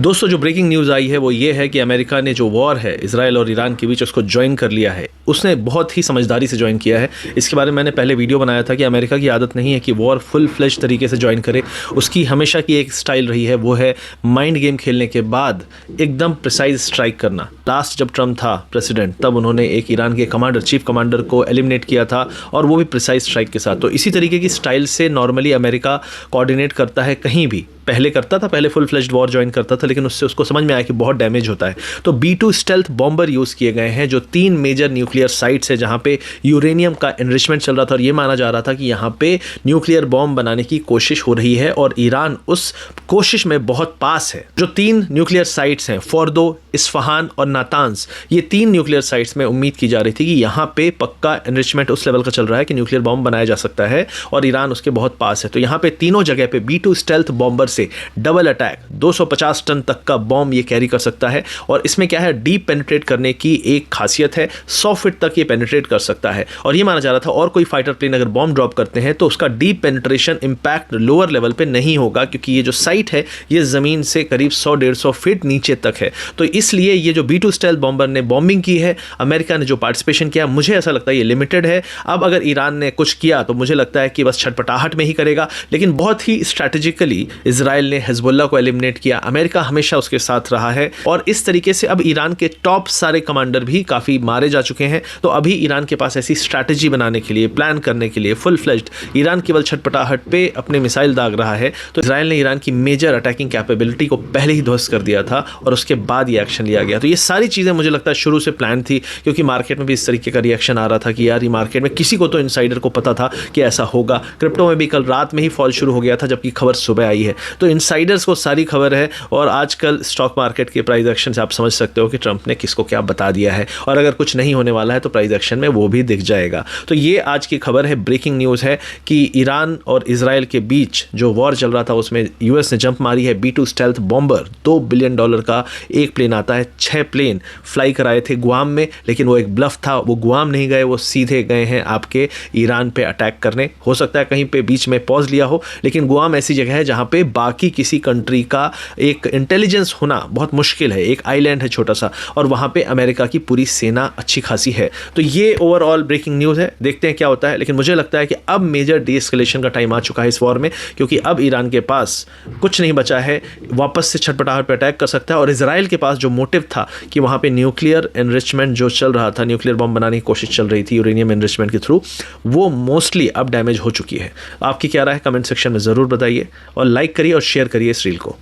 दोस्तों, जो breaking news आई है वो ये है कि अमेरिका ने जो वॉर है इजराइल और ईरान के बीच उसको ज्वाइन कर लिया है। उसने बहुत ही समझदारी से ज्वाइन किया है। इसके बारे में मैंने पहले वीडियो बनाया था कि अमेरिका की आदत नहीं है कि वॉर फुल फ्लेज तरीके से ज्वाइन करे। उसकी हमेशा की एक स्टाइल रही है, वो है माइंड गेम खेलने के बाद एकदम प्रिसाइज स्ट्राइक करना। लास्ट जब ट्रम्प था प्रेसिडेंट तब उन्होंने एक ईरान के चीफ कमांडर को एलिमिनेट किया था और वो भी प्रिसाइज स्ट्राइक के साथ। तो इसी तरीके की स्टाइल से नॉर्मली अमेरिका कोऑर्डिनेट करता है। कहीं भी पहले करता था, पहले फुल फ्लेज्ड वॉर ज्वाइन करता था, लेकिन उससे उसको समझ में आया कि बहुत डैमेज होता है। तो B2 स्टेल्थ बॉम्बर यूज़ किए गए हैं जो 3 मेजर न्यूक्लियर साइट्स है जहां पे यूरेनियम का एनरिचमेंट चल रहा था और ये माना जा रहा था कि यहां पे न्यूक्लियर बॉम्ब बनाने की कोशिश हो रही है और ईरान उस कोशिश में बहुत पास है। जो 3 न्यूक्लियर साइट्स हैं, फोर्दो, इस्फहान और नातांज, ये 3 न्यूक्लियर साइट्स में उम्मीद की जा रही थी कि यहाँ पे पक्का एनरिचमेंट उस लेवल का चल रहा है कि न्यूक्लियर बॉम्ब बनाया जा सकता है और ईरान उसके बहुत पास है। तो यहाँ पे तीनों जगह पे B2 स्टेल्थ बॉम्बर से डबल अटैक 250 टन तक का बॉम्ब ये कैरी कर सकता है। और इसमें क्या है, डीप पेनिट्रेट करने की एक खासियत है। 100 फीट तक ये पेनिट्रेट कर सकता है और ये माना जा रहा था और कोई फाइटर प्लेन अगर बॉम्ब ड्रॉप करते हैं तो उसका deep penetration impact lower level पे नहीं होगा, क्योंकि ये जो साइट है ये जमीन से करीब 100-150 फीट नीचे तक है। तो इसलिए ये जो B2 स्टेल्थ बॉम्बर ने बॉम्बिंग की है, अमेरिका ने जो पार्टिसिपेशन किया, मुझे ऐसा लगता है ये लिमिटेड है। अब अगर ईरान ने कुछ किया तो मुझे लगता है कि बस छटपटाहट में ही करेगा, लेकिन बहुत ही स्ट्रैटेजिकली इजराइल ने हिजबुल्लाह को एलिमिनेट किया। अमेरिका हमेशा उसके साथ रहा है और इस तरीके से अब ईरान के टॉप सारे कमांडर भी काफी मारे जा चुके हैं। तो अभी ईरान के पास ऐसी स्ट्रैटेजी बनाने के लिए, प्लान करने के लिए फुल फ्लेज्ड, ईरान केवल छटपटाहट पे अपने मिसाइल दाग रहा है। तो इजराइल ने ईरान की मेजर अटैकिंग कैपेबिलिटी को पहले ही ध्वस्त कर दिया था और उसके बाद ये एक्शन लिया गया। तो ये सारी चीजें मुझे लगता है शुरू से प्लान थी, क्योंकि मार्केट में भी इस तरीके का रिएक्शन आ रहा था कि यार ये मार्केट में किसी को तो इनसाइडर को पता था कि ऐसा होगा। क्रिप्टो में भी कल रात में ही फॉल शुरू हो गया था जबकि खबर सुबह आई है। तो इनसाइडर्स को सारी खबर है और आजकल स्टॉक मार्केट के प्राइस एक्शन से आप समझ सकते हो कि ट्रंप ने किसको क्या बता दिया है और अगर कुछ नहीं होने वाला है तो प्राइस एक्शन में वो भी दिख जाएगा। तो ये आज की खबर है, ब्रेकिंग न्यूज़ है कि ईरान और इजराइल के बीच जो वॉर चल रहा था उसमें यूएस ने जंप मारी है। B2 स्टेल्थ बॉम्बर $2 बिलियन का एक प्लेन आता है। 6 प्लेन फ्लाई कराए थे गुआम में, लेकिन वो एक ब्लफ था। वो गुआम नहीं गए, वो सीधे गए हैं आपके ईरान पे अटैक करने। हो सकता है कहीं पे बीच में पॉज लिया हो, लेकिन गुआम ऐसी जगह है जहां पे बाकी किसी कंट्री का एक इंटेलिजेंस होना बहुत मुश्किल है। एक आइलैंड है छोटा सा और वहां पे अमेरिका की पूरी सेना अच्छी खासी है। तो ये ओवरऑल ब्रेकिंग न्यूज़ है, देखते हैं क्या होता है। लेकिन मुझे लगता है कि अब मेजर डीएस्केलेशन का टाइम आ चुका है इस वॉर में, क्योंकि अब ईरान के पास कुछ नहीं बचा है, वापस से छटपटाहट पे अटैक कर सकता है। और इजराइल के पास जो मोटिव था कि वहां पे न्यूक्लियर एनरिचमेंट जो चल रहा था, न्यूक्लियर बम बनाने की कोशिश चल रही थी यूरेनियम एनरिचमेंट के थ्रू, वो मोस्टली अब डैमेज हो चुकी है। आपकी क्या राय है कमेंट सेक्शन में ज़रूर बताइए और लाइक करिए और शेयर करिए इस रील को।